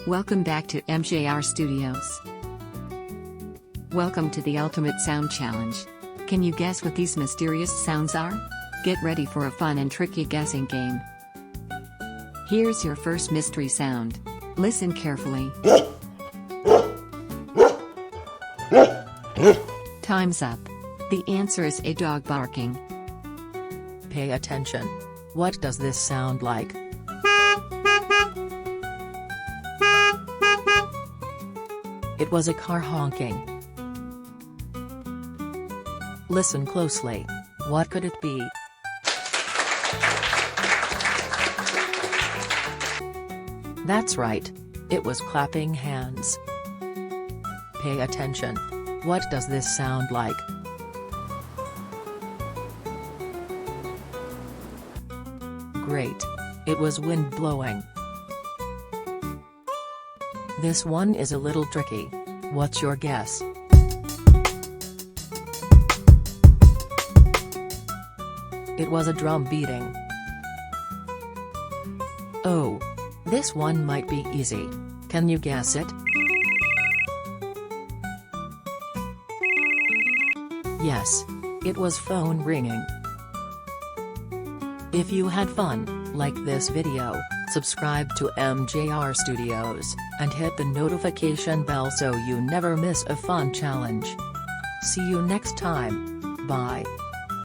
Welcome back to MJR Studios. Welcome to the Ultimate Sound Challenge. Can you guess what these mysterious sounds are? Get ready for a fun and tricky guessing game. Here's your first mystery sound. Listen carefully. Time's up. The answer is a dog barking. Pay attention. What does this sound like? It was a car honking. Listen closely. What could it be? That's right. It was clapping hands. Pay attention. What does this sound like? Great. It was wind blowing. This one is a little tricky. What's your guess? It was a drum beating. Oh. This one might be easy. Can you guess it? Yes. It was phone ringing. If you had fun, like this video, subscribe to MJR Studios, and hit the notification bell so you never miss a fun challenge. See you next time. Bye.